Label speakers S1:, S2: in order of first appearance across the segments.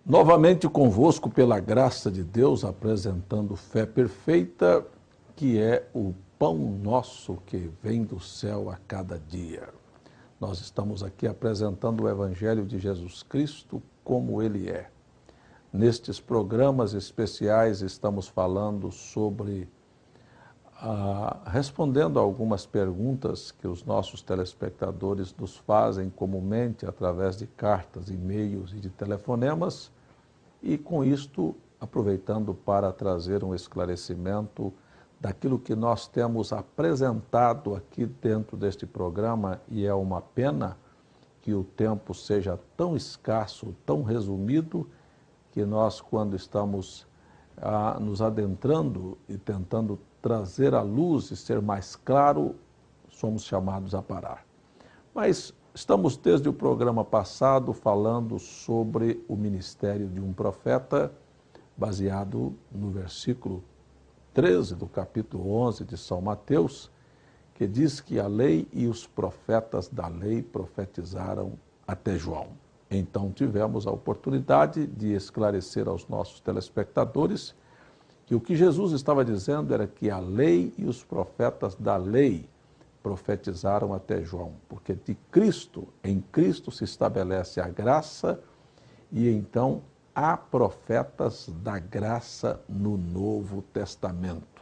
S1: Novamente convosco, pela graça de Deus, apresentando fé perfeita, que é o pão nosso que vem do céu a cada dia. Nós estamos aqui apresentando o Evangelho de Jesus Cristo como ele é. Nestes programas especiais estamos falando sobre, respondendo a algumas perguntas que os nossos telespectadores nos fazem comumente através de cartas, e-mails e de telefonemas, e com isto aproveitando para trazer um esclarecimento daquilo que nós temos apresentado aqui dentro deste programa, e é uma pena que o tempo seja tão escasso, tão resumido, que nós, quando estamos nos adentrando e tentando trazer à luz e ser mais claro, somos chamados a parar. Mas estamos desde o programa passado falando sobre o ministério de um profeta, baseado no versículo 13 do capítulo 11 de São Mateus, que diz que a lei e os profetas da lei profetizaram até João. Então tivemos a oportunidade de esclarecer aos nossos telespectadores que o que Jesus estava dizendo era que a lei e os profetas da lei profetizaram até João, porque de Cristo, em Cristo se estabelece a graça, e então há profetas da graça no Novo Testamento.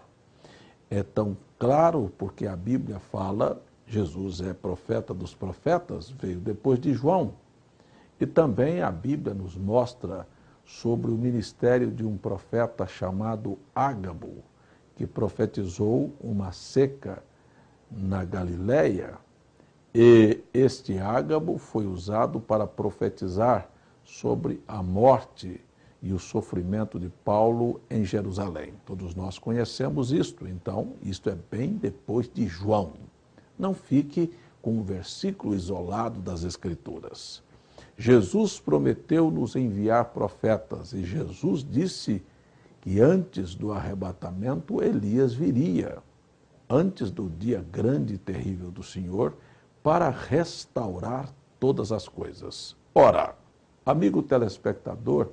S1: É tão claro porque a Bíblia fala, Jesus é profeta dos profetas, veio depois de João. E também a Bíblia nos mostra sobre o ministério de um profeta chamado Ágabo, que profetizou uma seca na Galileia, e este Ágabo foi usado para profetizar sobre a morte e o sofrimento de Paulo em Jerusalém. Todos nós conhecemos isto, então isto é bem depois de João. Não fique com um versículo isolado das Escrituras. Jesus prometeu nos enviar profetas, e Jesus disse que antes do arrebatamento Elias viria, antes do dia grande e terrível do Senhor, para restaurar todas as coisas. Ora, amigo telespectador,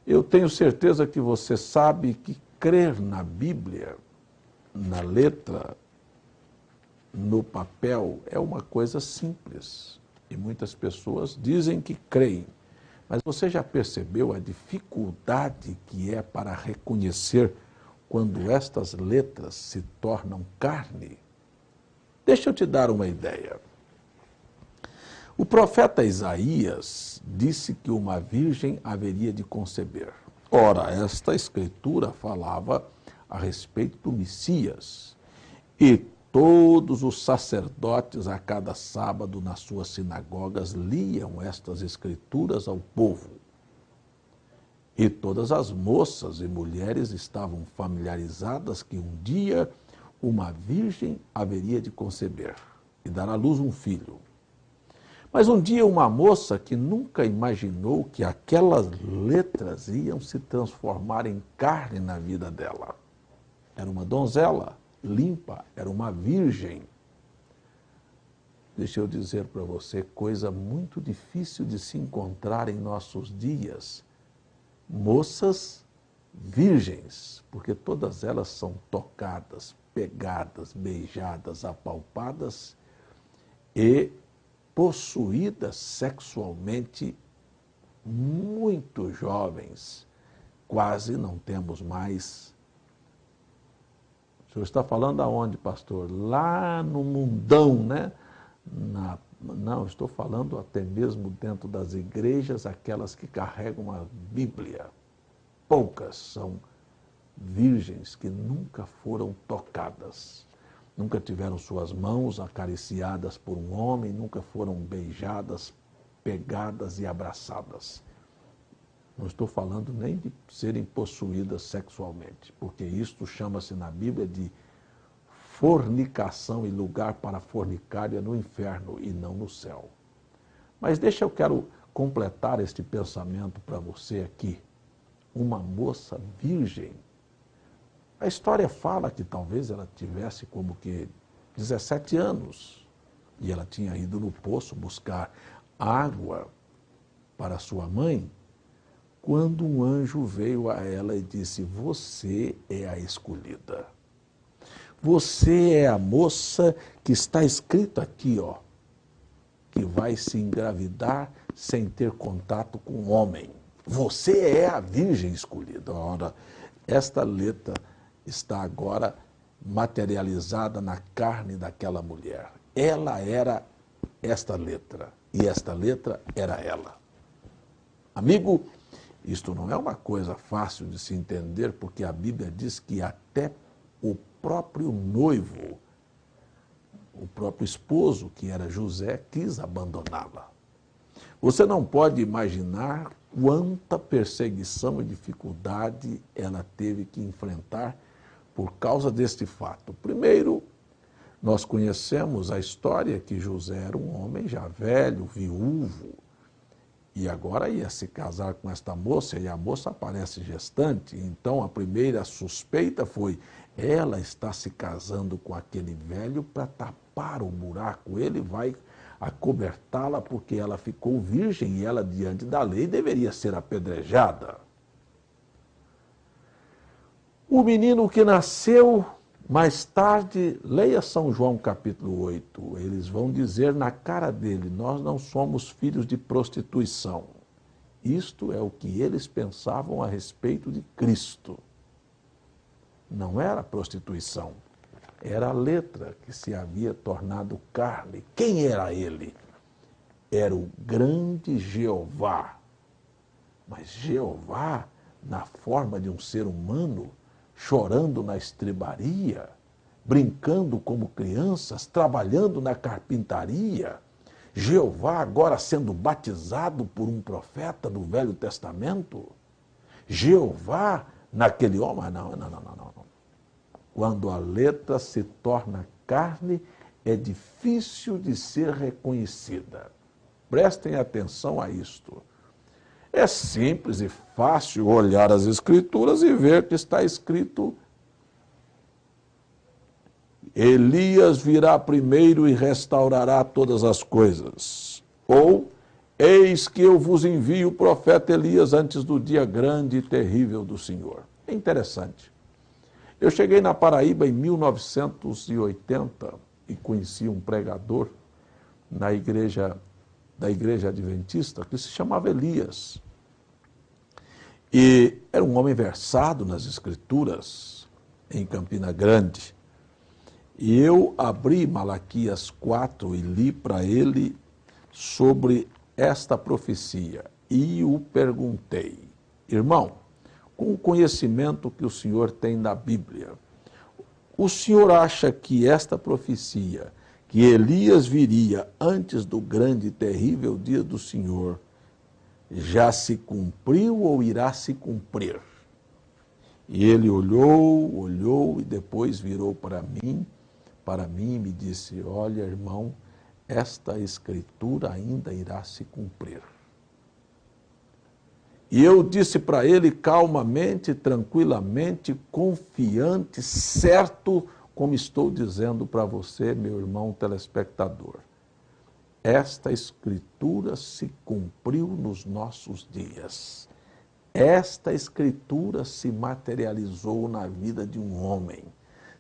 S1: eu tenho certeza que você sabe que crer na Bíblia, na letra, no papel, é uma coisa simples. E muitas pessoas dizem que creem. Mas você já percebeu a dificuldade que é para reconhecer quando estas letras se tornam carne? Deixa eu te dar uma ideia. O profeta Isaías disse que uma virgem haveria de conceber. Ora, esta escritura falava a respeito do Messias. E todos os sacerdotes, a cada sábado, nas suas sinagogas, liam estas escrituras ao povo. E todas as moças e mulheres estavam familiarizadas que um dia uma virgem haveria de conceber e dar à luz um filho. Mas um dia uma moça que nunca imaginou que aquelas letras iam se transformar em carne na vida dela. Era uma donzela limpa, era uma virgem. Deixa eu dizer para você, coisa muito difícil de se encontrar em nossos dias. Moças virgens, porque todas elas são tocadas, pegadas, beijadas, apalpadas e possuídas sexualmente, muito jovens. Quase não temos mais. O senhor está falando aonde, pastor? Lá no mundão, né? Não, estou falando até mesmo dentro das igrejas, aquelas que carregam a Bíblia. Poucas são virgens que nunca foram tocadas, nunca tiveram suas mãos acariciadas por um homem, nunca foram beijadas, pegadas e abraçadas. Não estou falando nem de serem possuídas sexualmente, porque isto chama-se na Bíblia de fornicação, e lugar para fornicar é no inferno e não no céu. Mas eu quero completar este pensamento para você aqui. Uma moça virgem. A história fala que talvez ela tivesse como que 17 anos, e ela tinha ido no poço buscar água para sua mãe, quando um anjo veio a ela e disse: você é a escolhida. Você é a moça que está escrito aqui, ó, que vai se engravidar sem ter contato com o homem. Você é a virgem escolhida. Ora, esta letra está agora materializada na carne daquela mulher. Ela era esta letra, e esta letra era ela. Amigo, isto não é uma coisa fácil de se entender, porque a Bíblia diz que até o próprio noivo, o próprio esposo, que era José, quis abandoná-la. Você não pode imaginar quanta perseguição e dificuldade ela teve que enfrentar por causa deste fato. Primeiro, nós conhecemos a história que José era um homem já velho, viúvo, e agora ia se casar com esta moça, e a moça aparece gestante. Então a primeira suspeita foi: ela está se casando com aquele velho para tapar o buraco, ele vai acobertá-la porque ela ficou virgem e ela, diante da lei, deveria ser apedrejada. O menino que nasceu mais tarde, leia São João capítulo 8, eles vão dizer na cara dele: nós não somos filhos de prostituição. Isto é o que eles pensavam a respeito de Cristo. Não era prostituição, era a letra que se havia tornado carne. Quem era ele? Era o grande Jeová. Mas Jeová, na forma de um ser humano, chorando na estrebaria, brincando como crianças, trabalhando na carpintaria. Jeová agora sendo batizado por um profeta do Velho Testamento. Jeová naquele homem. Não. Quando a letra se torna carne, é difícil de ser reconhecida. Prestem atenção a isto. É simples e fácil olhar as Escrituras e ver que está escrito: Elias virá primeiro e restaurará todas as coisas. Ou, eis que eu vos envio o profeta Elias antes do dia grande e terrível do Senhor. É interessante. Eu cheguei na Paraíba em 1980 e conheci um pregador da igreja adventista que se chamava Elias. E era um homem versado nas Escrituras, em Campina Grande. E eu abri Malaquias 4 e li para ele sobre esta profecia. E o perguntei: irmão, com o conhecimento que o senhor tem da Bíblia, o senhor acha que esta profecia, que Elias viria antes do grande e terrível dia do Senhor, já se cumpriu ou irá se cumprir? E ele olhou e depois virou para mim e me disse: olha, irmão, esta escritura ainda irá se cumprir. E eu disse para ele calmamente, tranquilamente, confiante, certo, como estou dizendo para você, meu irmão telespectador: esta escritura se cumpriu nos nossos dias. Esta escritura se materializou na vida de um homem,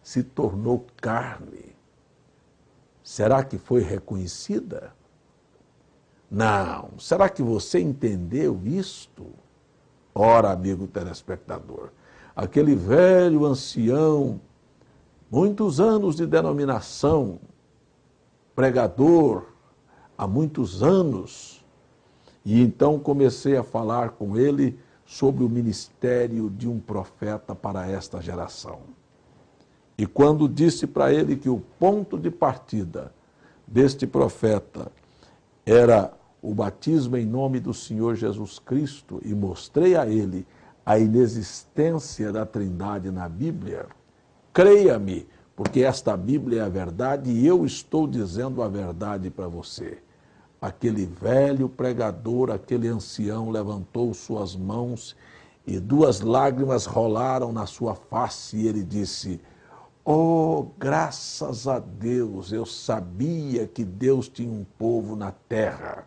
S1: se tornou carne. Será que foi reconhecida? Não. Será que você entendeu isto? Ora, amigo telespectador, aquele velho ancião, muitos anos de denominação, pregador, há muitos anos, e então comecei a falar com ele sobre o ministério de um profeta para esta geração. E quando disse para ele que o ponto de partida deste profeta era o batismo em nome do Senhor Jesus Cristo, e mostrei a ele a inexistência da Trindade na Bíblia, creia-me, porque esta Bíblia é a verdade e eu estou dizendo a verdade para você. Aquele velho pregador, aquele ancião levantou suas mãos e 2 lágrimas rolaram na sua face e ele disse: oh, graças a Deus, eu sabia que Deus tinha um povo na terra.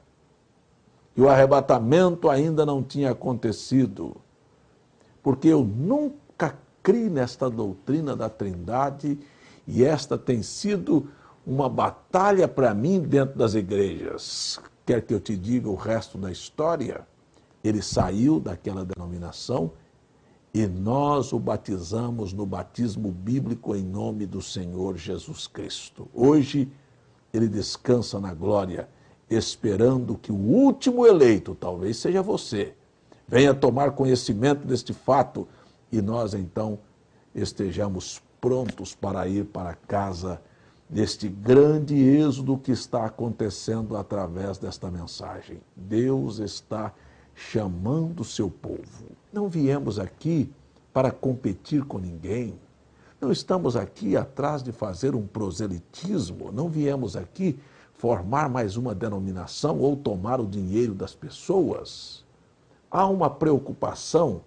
S1: e o arrebatamento ainda não tinha acontecido, porque eu nunca criei nesta doutrina da Trindade e esta tem sido uma batalha para mim dentro das igrejas. Quer que eu te diga o resto da história? Ele saiu daquela denominação e nós o batizamos no batismo bíblico em nome do Senhor Jesus Cristo. Hoje ele descansa na glória, esperando que o último eleito, talvez seja você, venha tomar conhecimento deste fato e nós então estejamos prontos para ir para casa deste grande êxodo que está acontecendo através desta mensagem. Deus está chamando o seu povo. Não viemos aqui para competir com ninguém. Não estamos aqui atrás de fazer um proselitismo. Não viemos aqui formar mais uma denominação ou tomar o dinheiro das pessoas. Há uma preocupação,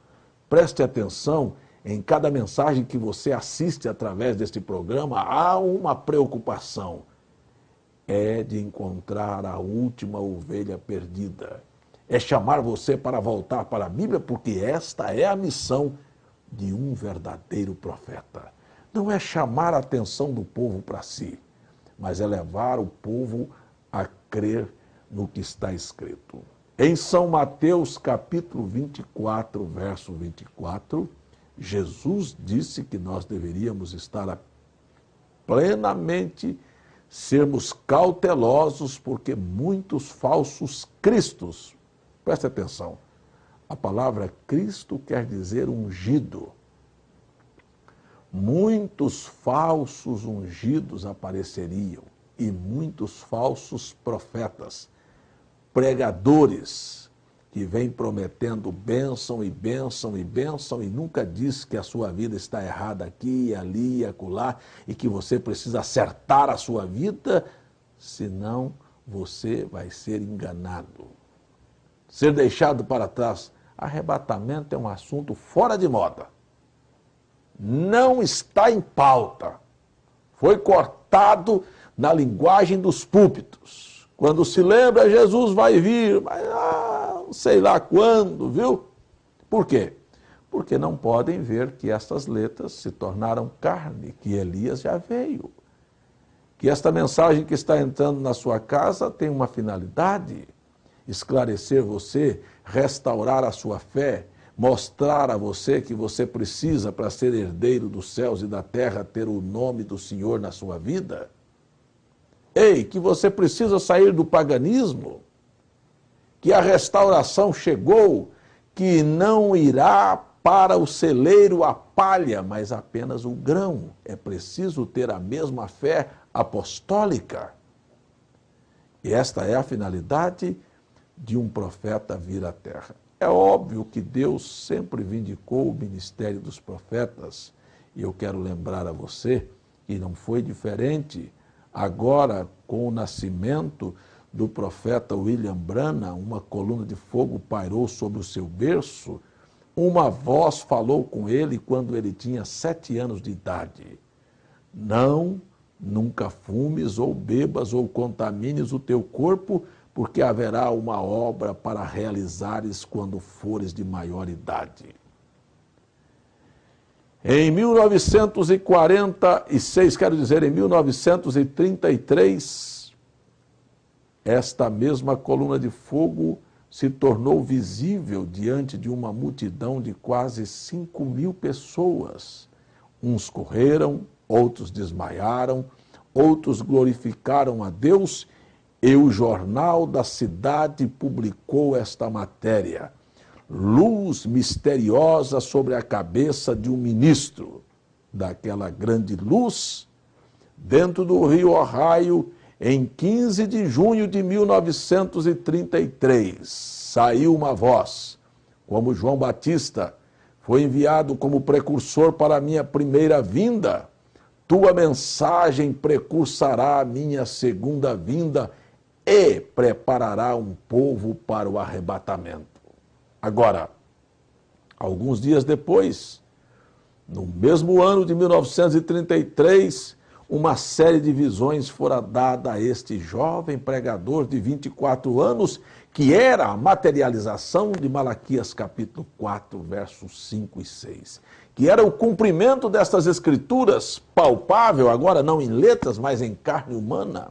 S1: preste atenção, em cada mensagem que você assiste através deste programa, há uma preocupação. É de encontrar a última ovelha perdida. É chamar você para voltar para a Bíblia, porque esta é a missão de um verdadeiro profeta. Não é chamar a atenção do povo para si, mas é levar o povo a crer no que está escrito. Em São Mateus, capítulo 24, verso 24, Jesus disse que nós deveríamos estar plenamente, sermos cautelosos, porque muitos falsos cristos, preste atenção, a palavra Cristo quer dizer ungido. Muitos falsos ungidos apareceriam e muitos falsos profetas, pregadores, que vem prometendo bênção e bênção e bênção e nunca diz que a sua vida está errada aqui, ali e acolá e que você precisa acertar a sua vida, senão você vai ser enganado. Ser deixado para trás. Arrebatamento é um assunto fora de moda. Não está em pauta. Foi cortado na linguagem dos púlpitos. Quando se lembra, Jesus vai vir, mas sei lá quando, viu? Por quê? Porque não podem ver que estas letras se tornaram carne, que Elias já veio. Que esta mensagem que está entrando na sua casa tem uma finalidade: esclarecer você, restaurar a sua fé, mostrar a você que você precisa, para ser herdeiro dos céus e da terra, ter o nome do Senhor na sua vida. Ei, que você precisa sair do paganismo, que a restauração chegou, que não irá para o celeiro a palha, mas apenas o grão. É preciso ter a mesma fé apostólica. E esta é a finalidade de um profeta vir à terra. É óbvio que Deus sempre vindicou o ministério dos profetas, e eu quero lembrar a você que não foi diferente. Agora, com o nascimento do profeta William Branham, uma coluna de fogo pairou sobre o seu berço, uma voz falou com ele quando ele tinha 7 anos de idade. Não, nunca fumes ou bebas ou contamines o teu corpo, porque haverá uma obra para realizares quando fores de maior idade. Em 1946, quero dizer, em 1933, esta mesma coluna de fogo se tornou visível diante de uma multidão de quase 5.000 pessoas. Uns correram, outros desmaiaram, outros glorificaram a Deus, e o jornal da cidade publicou esta matéria: luz misteriosa sobre a cabeça de um ministro. Daquela grande luz, dentro do rio Ohio, em 15 de junho de 1933, saiu uma voz, como João Batista foi enviado como precursor para a minha primeira vinda, tua mensagem precursará a minha segunda vinda e preparará um povo para o arrebatamento. Agora, alguns dias depois, no mesmo ano de 1933, uma série de visões fora dada a este jovem pregador de 24 anos que era a materialização de Malaquias capítulo 4, versos 5 e 6, que era o cumprimento destas escrituras palpável, agora não em letras, mas em carne humana.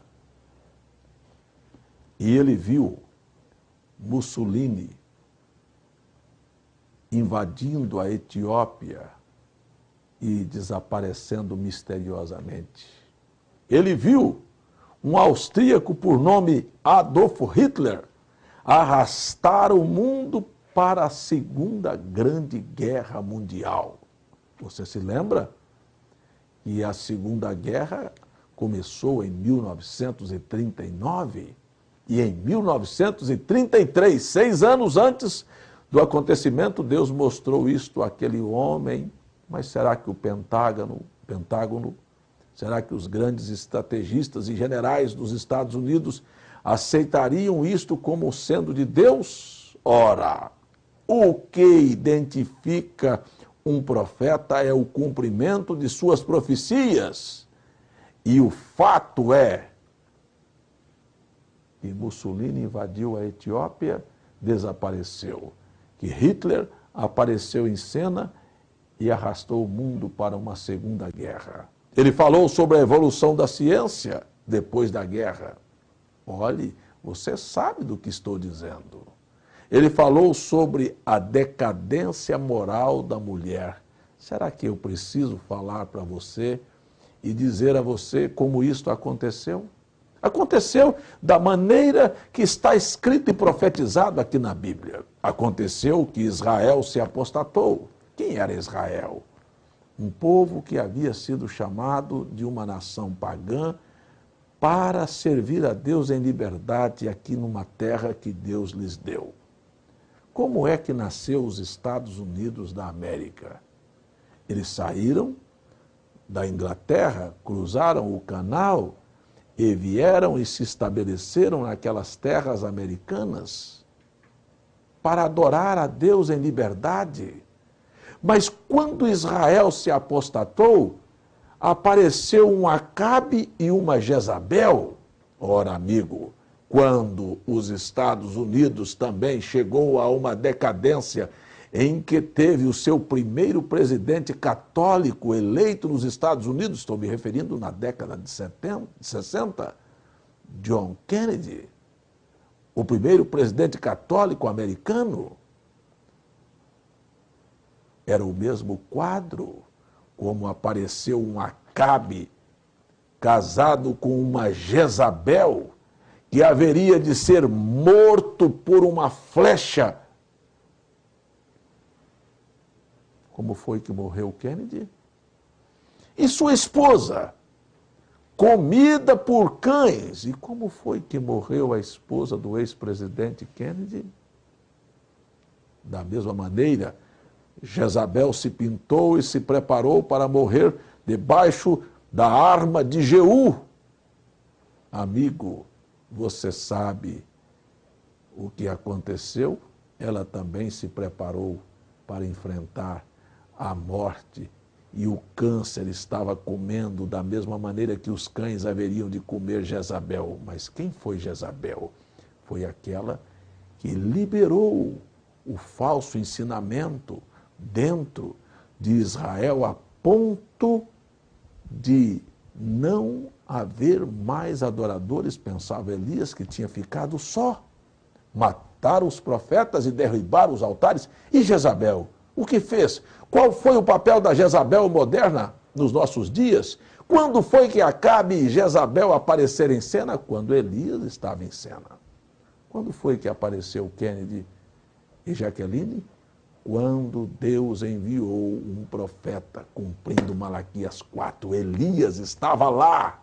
S1: E ele viu Mussolini invadindo a Etiópia e desaparecendo misteriosamente. Ele viu um austríaco por nome Adolf Hitler arrastar o mundo para a Segunda Grande Guerra Mundial. Você se lembra que a Segunda Guerra começou em 1939 e em 1933, 6 anos antes do acontecimento, Deus mostrou isto àquele homem. Mas será que o Pentágono, será que os grandes estrategistas e generais dos Estados Unidos aceitariam isto como sendo de Deus? Ora, o que identifica um profeta é o cumprimento de suas profecias. E o fato é que Mussolini invadiu a Etiópia, desapareceu. Que Hitler apareceu em cena e arrastou o mundo para uma segunda guerra. Ele falou sobre a evolução da ciência depois da guerra. Olhe, você sabe do que estou dizendo. Ele falou sobre a decadência moral da mulher. Será que eu preciso falar para você e dizer a você como isto aconteceu? Aconteceu da maneira que está escrito e profetizado aqui na Bíblia. Aconteceu que Israel se apostatou. Quem era Israel? Um povo que havia sido chamado de uma nação pagã para servir a Deus em liberdade aqui numa terra que Deus lhes deu. Como é que nasceu os Estados Unidos da América? Eles saíram da Inglaterra, cruzaram o canal e vieram e se estabeleceram naquelas terras americanas para adorar a Deus em liberdade. Mas quando Israel se apostatou, apareceu um Acabe e uma Jezabel. Ora, amigo, quando os Estados Unidos também chegou a uma decadência em que teve o seu primeiro presidente católico eleito nos Estados Unidos, estou me referindo na década de 60, John Kennedy, o primeiro presidente católico americano, era o mesmo quadro, como apareceu um Acabe casado com uma Jezabel, que haveria de ser morto por uma flecha. Como foi que morreu Kennedy? E sua esposa, comida por cães. E como foi que morreu a esposa do ex-presidente Kennedy? Da mesma maneira, Jezabel se pintou e se preparou para morrer debaixo da arma de Jeú. Amigo, você sabe o que aconteceu? Ela também se preparou para enfrentar a morte e o câncer estava comendo da mesma maneira que os cães haveriam de comer Jezabel. Mas quem foi Jezabel? Foi aquela que liberou o falso ensinamento dentro de Israel a ponto de não haver mais adoradores, pensava Elias, que tinha ficado só. Mataram os profetas e derribaram os altares. E Jezabel, o que fez? Qual foi o papel da Jezabel moderna nos nossos dias? Quando foi que Acabe e Jezabel apareceram em cena? Quando Elias estava em cena. Quando foi que apareceu Kennedy e Jaqueline? Quando Deus enviou um profeta cumprindo Malaquias 4. Elias estava lá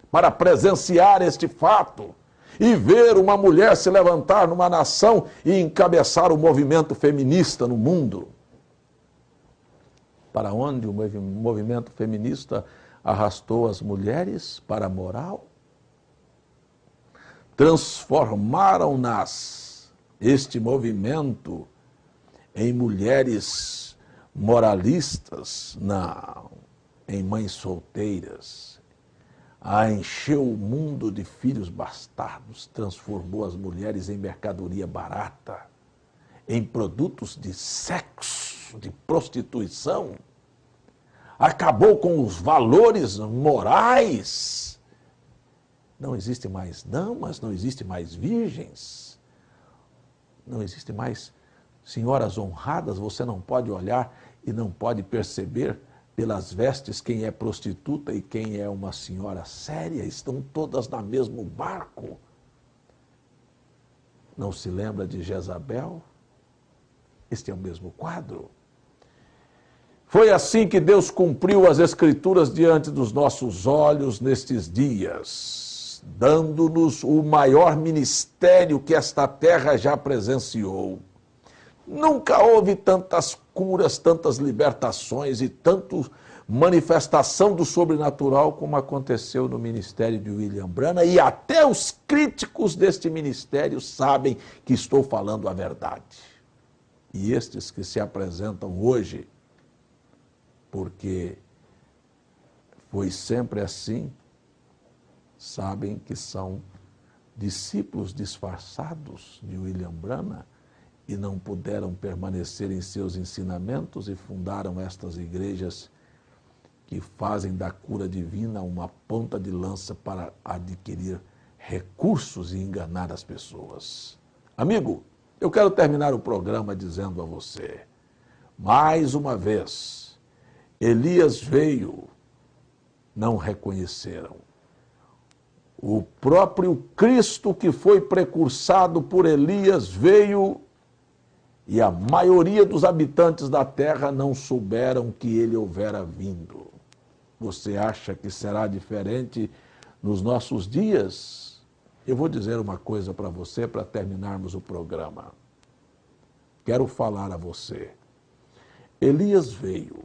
S1: para presenciar este fato e ver uma mulher se levantar numa nação e encabeçar o movimento feminista no mundo. Para onde o movimento feminista arrastou as mulheres? Para a moral. Transformaram-nas, este movimento, em mulheres moralistas, não, em mães solteiras. encheu o mundo de filhos bastardos, transformou as mulheres em mercadoria barata, em produtos de sexo, de prostituição, acabou com os valores morais. Não existe mais damas, não existe mais virgens, não existe mais senhoras honradas. Você não pode olhar e não pode perceber pelas vestes quem é prostituta e quem é uma senhora séria. Estão todas no mesmo barco. Não se lembra de Jezabel? Este é o mesmo quadro. Foi assim que Deus cumpriu as Escrituras diante dos nossos olhos nestes dias, dando-nos o maior ministério que esta terra já presenciou. Nunca houve tantas curas, tantas libertações e tanta manifestação do sobrenatural como aconteceu no ministério de William Branham, e até os críticos deste ministério sabem que estou falando a verdade. E estes que se apresentam hoje, porque foi sempre assim, sabem que são discípulos disfarçados de William Branham e não puderam permanecer em seus ensinamentos e fundaram estas igrejas que fazem da cura divina uma ponta de lança para adquirir recursos e enganar as pessoas. Amigo, eu quero terminar o programa dizendo a você, mais uma vez, Elias veio, não reconheceram. O próprio Cristo que foi precursado por Elias veio e a maioria dos habitantes da terra não souberam que ele houvera vindo. Você acha que será diferente nos nossos dias? Eu vou dizer uma coisa para você para terminarmos o programa. Quero falar a você. Elias veio,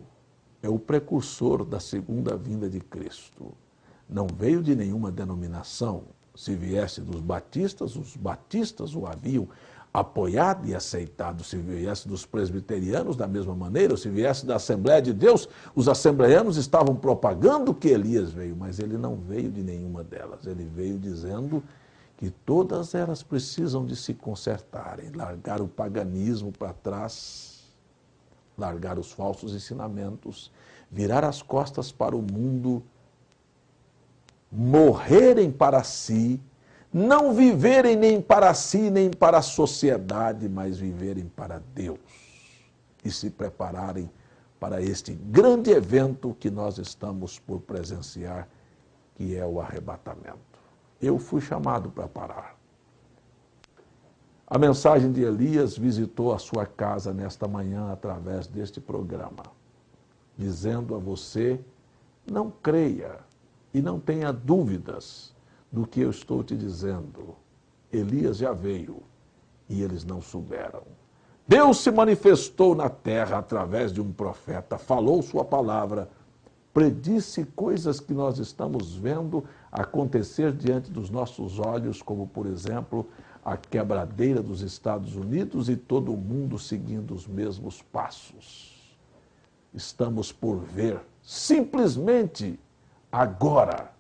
S1: é o precursor da segunda vinda de Cristo. Não veio de nenhuma denominação. Se viesse dos batistas, os batistas o haviam apoiado e aceitado. Se viesse dos presbiterianos, da mesma maneira. Se viesse da Assembleia de Deus, os assembleianos estavam propagando que Elias veio, mas ele não veio de nenhuma delas. Ele veio dizendo que todas elas precisam de se consertarem, largar o paganismo para trás, largar os falsos ensinamentos, virar as costas para o mundo, morrerem para si, não viverem nem para si, nem para a sociedade, mas viverem para Deus e se prepararem para este grande evento que nós estamos por presenciar, que é o arrebatamento. Eu fui chamado para parar. A mensagem de Elias visitou a sua casa nesta manhã através deste programa, dizendo a você, não creia e não tenha dúvidas do que eu estou te dizendo. Elias já veio e eles não souberam. Deus se manifestou na terra através de um profeta, falou sua palavra, predisse coisas que nós estamos vendo acontecer diante dos nossos olhos, como, por exemplo, a quebradeira dos Estados Unidos e todo o mundo seguindo os mesmos passos. Estamos por ver, simplesmente agora,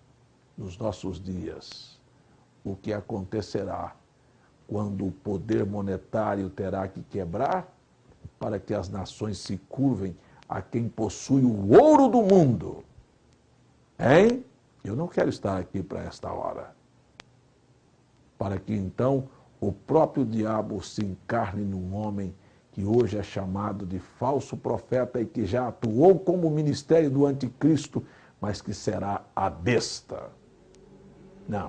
S1: nos nossos dias, o que acontecerá quando o poder monetário terá que quebrar para que as nações se curvem a quem possui o ouro do mundo. Hein? Eu não quero estar aqui para esta hora. Para que então o próprio diabo se encarne num homem que hoje é chamado de falso profeta e que já atuou como ministério do anticristo, mas que será a besta. Não.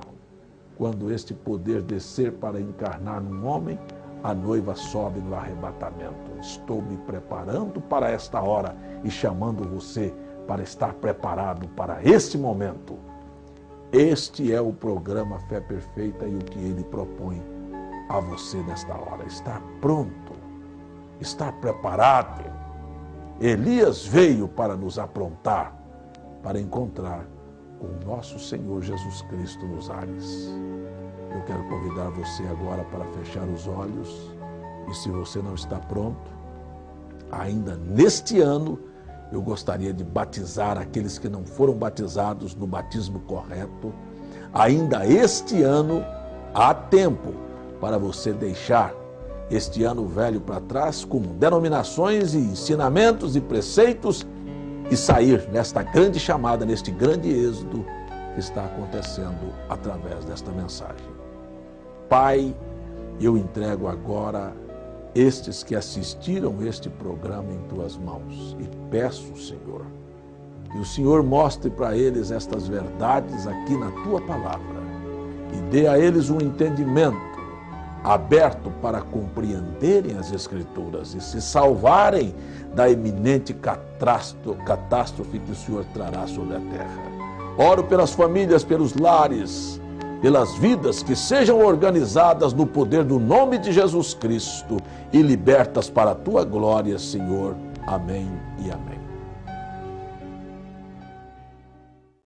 S1: Quando este poder descer para encarnar num homem, a noiva sobe no arrebatamento. Estou me preparando para esta hora e chamando você para estar preparado para este momento. Este é o programa Fé Perfeita e o que ele propõe a você nesta hora. Estar pronto, estar preparado. Elias veio para nos aprontar, para encontrar com o nosso Senhor Jesus Cristo nos ares. Eu quero convidar você agora para fechar os olhos e, se você não está pronto, ainda neste ano, eu gostaria de batizar aqueles que não foram batizados no batismo correto. Ainda este ano há tempo para você deixar este ano velho para trás com denominações e ensinamentos e preceitos e sair nesta grande chamada, neste grande êxodo que está acontecendo através desta mensagem. Pai, eu entrego agora estes que assistiram este programa em Tuas mãos e peço, Senhor, que o Senhor mostre para eles estas verdades aqui na Tua palavra e dê a eles um entendimento aberto para compreenderem as Escrituras e se salvarem da iminente catástrofe que o Senhor trará sobre a terra. Oro pelas famílias, pelos lares, pelas vidas que sejam organizadas no poder do nome de Jesus Cristo e libertas para a Tua glória, Senhor. Amém e amém.